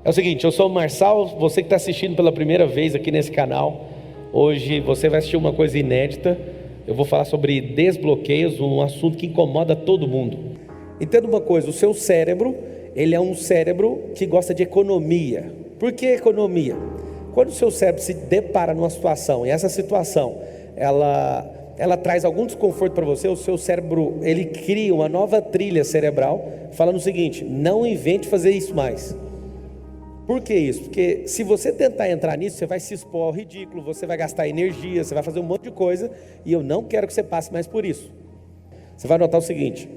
É o seguinte, eu sou o Marçal, você que está assistindo pela primeira vez aqui nesse canal. Hoje você vai assistir uma coisa inédita. Eu vou falar sobre desbloqueios, um assunto que incomoda todo mundo. Entenda uma coisa, o seu cérebro, ele é um cérebro que gosta de economia. Por que economia? Quando o seu cérebro se depara numa situação, e essa situação, ela traz algum desconforto para você, o seu cérebro, ele cria uma nova trilha cerebral, falando o seguinte: não invente fazer isso mais. Por que isso? Porque se você tentar entrar nisso, você vai se expor ao ridículo, você vai gastar energia, você vai fazer um monte de coisa, e eu não quero que você passe mais por isso. Você vai notar o seguinte: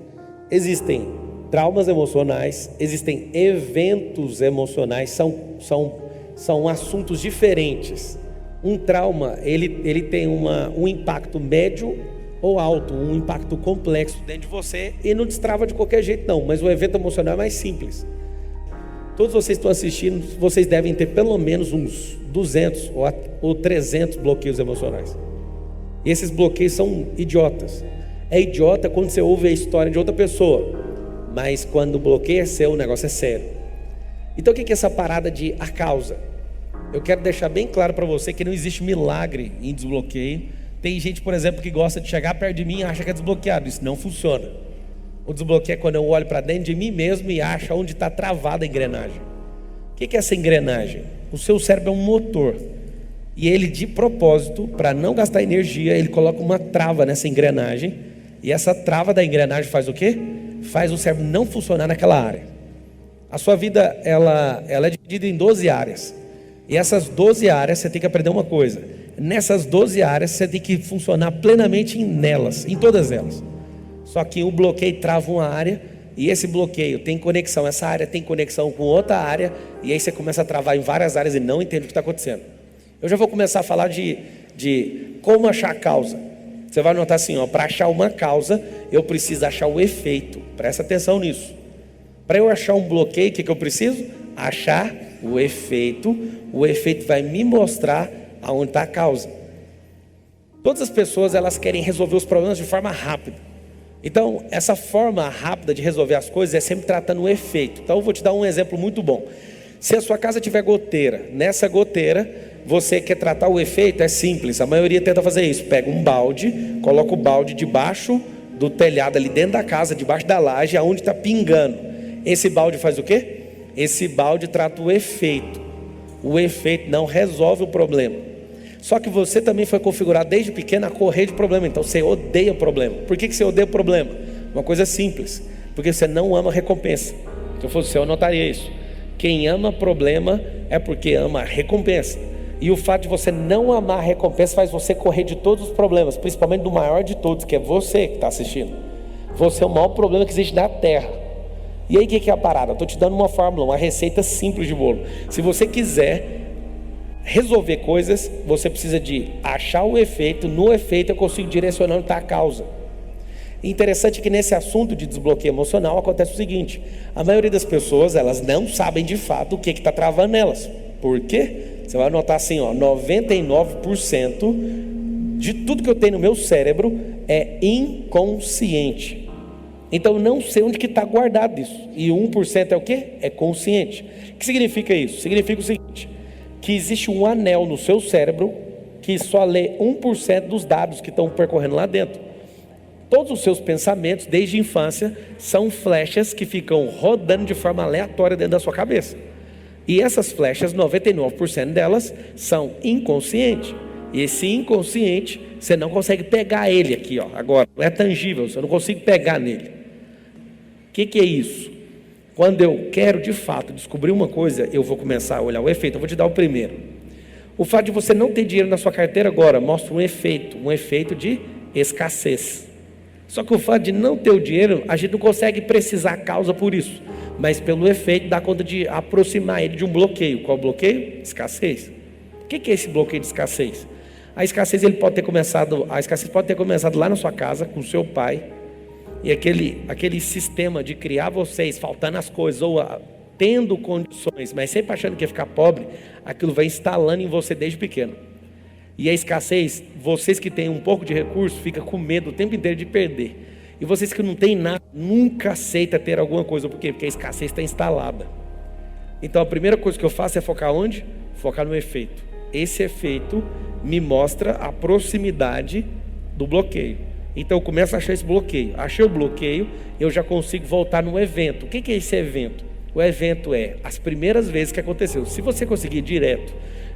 existem traumas emocionais, existem eventos emocionais, são assuntos diferentes. Um trauma, ele tem um impacto médio ou alto, um impacto complexo dentro de você, e não destrava de qualquer jeito não, mas o evento emocional é mais simples. Todos vocês que estão assistindo, vocês devem ter pelo menos uns 200 ou 300 bloqueios emocionais. E esses bloqueios são idiotas. É idiota quando você ouve a história de outra pessoa, mas quando o bloqueio é seu, o negócio é sério. Então o que é essa parada de a causa? Eu quero deixar bem claro para você que não existe milagre em desbloqueio. Tem gente, por exemplo, que gosta de chegar perto de mim e acha que é desbloqueado. Isso não funciona. O desbloqueio é quando eu olho para dentro de mim mesmo e acho onde está travada a engrenagem. O que é essa engrenagem? O seu cérebro é um motor. E ele, de propósito, para não gastar energia, ele coloca uma trava nessa engrenagem. E essa trava da engrenagem faz o quê? Faz o cérebro não funcionar naquela área. A sua vida, ela é dividida em 12 áreas. E essas 12 áreas, você tem que aprender uma coisa. Nessas 12 áreas, você tem que funcionar plenamente nelas, em todas elas. Só que o bloqueio trava uma área, e esse bloqueio tem conexão, essa área tem conexão com outra área, e aí você começa a travar em várias áreas e não entende o que está acontecendo. Eu já vou começar a falar de como achar a causa. Você vai notar assim, para achar uma causa, eu preciso achar o efeito. Presta atenção nisso. Para eu achar um bloqueio, o que eu preciso? Achar o efeito. O efeito vai me mostrar aonde está a causa. Todas as pessoas, elas querem resolver os problemas de forma rápida. Então, essa forma rápida de resolver as coisas é sempre tratando o efeito. Então, eu vou te dar um exemplo muito bom. Se a sua casa tiver goteira, nessa goteira, você quer tratar o efeito, é simples. A maioria tenta fazer isso. Pega um balde, coloca o balde debaixo do telhado, ali dentro da casa, debaixo da laje, aonde está pingando. Esse balde faz o quê? Esse balde trata o efeito. O efeito não resolve o problema. Só que você também foi configurado desde pequeno a correr de problema. Então você odeia o problema. Por que você odeia o problema? Uma coisa simples: porque você não ama a recompensa. Se eu fosse você, eu anotaria isso. Quem ama problema é porque ama a recompensa. E o fato de você não amar a recompensa faz você correr de todos os problemas, principalmente do maior de todos, que é você que está assistindo. Você é o maior problema que existe na Terra. E aí o que é a parada? Estou te dando uma fórmula, uma receita simples de bolo. Se você quiser resolver coisas, você precisa de achar o efeito. No efeito eu consigo direcionar onde está a causa. Interessante que nesse assunto de desbloqueio emocional acontece o seguinte: a maioria das pessoas, elas não sabem de fato o que está travando nelas. Por quê? Você vai notar assim, 99% de tudo que eu tenho no meu cérebro é inconsciente. Então eu não sei onde que está guardado isso. E 1% é o quê? É consciente. O que significa isso? Significa o seguinte: que existe um anel no seu cérebro que só lê 1% dos dados que estão percorrendo lá dentro. Todos os seus pensamentos, desde a infância, são flechas que ficam rodando de forma aleatória dentro da sua cabeça. E essas flechas, 99% delas, são inconscientes. E esse inconsciente, você não consegue pegar ele aqui, agora. Não é tangível, você não consegue pegar nele. O que é isso? Quando eu quero de fato descobrir uma coisa, eu vou começar a olhar o efeito. Eu vou te dar o primeiro. O fato de você não ter dinheiro na sua carteira agora mostra um efeito de escassez. Só que o fato de não ter o dinheiro, a gente não consegue precisar a causa por isso, mas pelo efeito dá conta de aproximar ele de um bloqueio. Qual bloqueio? Escassez. O que é esse bloqueio de escassez? A escassez pode ter começado lá na sua casa com seu pai. E aquele sistema de criar vocês faltando as coisas, ou tendo condições, mas sempre achando que ia ficar pobre, aquilo vai instalando em você desde pequeno. E a escassez, vocês que têm um pouco de recurso, ficam com medo o tempo inteiro de perder. E vocês que não têm nada, nunca aceita ter alguma coisa. Por quê? Porque a escassez está instalada. Então a primeira coisa que eu faço é focar onde? Focar no efeito. Esse efeito me mostra a proximidade do bloqueio. Então eu começo a achar esse bloqueio. Achei o bloqueio, eu já consigo voltar no evento. O que é esse evento? O evento é as primeiras vezes que aconteceu. Se você conseguir ir direto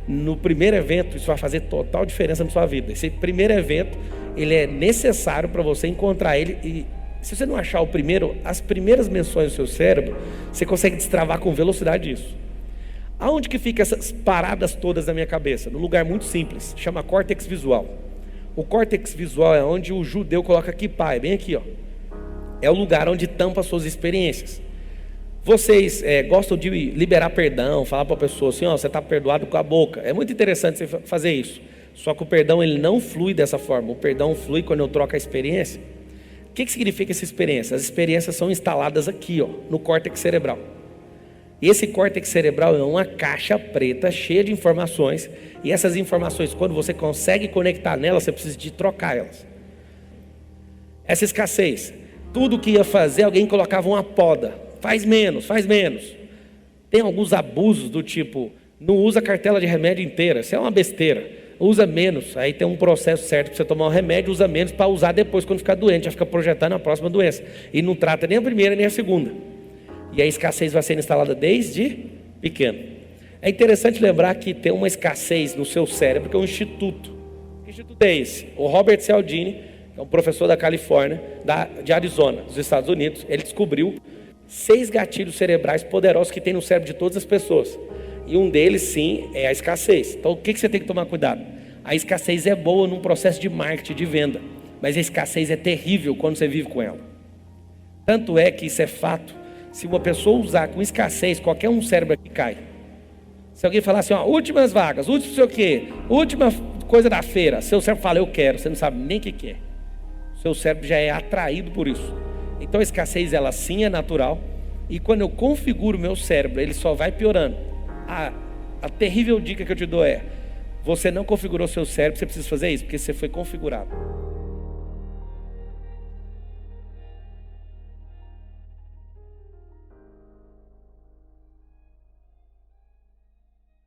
no primeiro evento, isso vai fazer total diferença na sua vida. Esse primeiro evento, ele é necessário para você encontrar ele. E se você não achar o primeiro, as primeiras menções do seu cérebro, você consegue destravar com velocidade isso. Aonde que fica essas paradas todas na minha cabeça? Num lugar muito simples, chama córtex visual. O córtex visual é onde o judeu coloca kippah, é bem aqui, ó. É o lugar onde tampa as suas experiências. Vocês gostam de liberar perdão, falar para a pessoa assim, ó, você está perdoado com a boca. É muito interessante você fazer isso. Só que o perdão, ele não flui dessa forma. O perdão flui quando eu troco a experiência. O que significa essa experiência? As experiências são instaladas aqui, ó, no córtex cerebral. E esse córtex cerebral é uma caixa preta cheia de informações. E essas informações, quando você consegue conectar nelas, você precisa de trocar elas. Essa escassez, tudo que ia fazer, alguém colocava uma poda. Faz menos, faz menos. Tem alguns abusos do tipo, não usa a cartela de remédio inteira, isso é uma besteira. Usa menos, aí tem um processo certo para você tomar um remédio, usa menos para usar depois quando ficar doente, já fica projetando a próxima doença. E não trata nem a primeira nem a segunda. E a escassez vai sendo instalada desde pequeno. É interessante lembrar que tem uma escassez no seu cérebro, que é um instituto. Que instituto é esse? O Robert Cialdini, que é um professor da Califórnia, de Arizona, dos Estados Unidos, ele descobriu 6 gatilhos cerebrais poderosos que tem no cérebro de todas as pessoas. E um deles, sim, é a escassez. Então, o que você tem que tomar cuidado? A escassez é boa num processo de marketing, de venda. Mas a escassez é terrível quando você vive com ela. Tanto é que isso é fato. Se uma pessoa usar com escassez, qualquer um cérebro aqui cai. Se alguém falar assim, ó, últimas vagas, último sei o quê, última coisa da feira, seu cérebro fala, eu quero, você não sabe nem o que é. Seu cérebro já é atraído por isso. Então a escassez, ela sim é natural. E quando eu configuro o meu cérebro, ele só vai piorando. A terrível dica que eu te dou é, você não configurou seu cérebro, você precisa fazer isso, porque você foi configurado.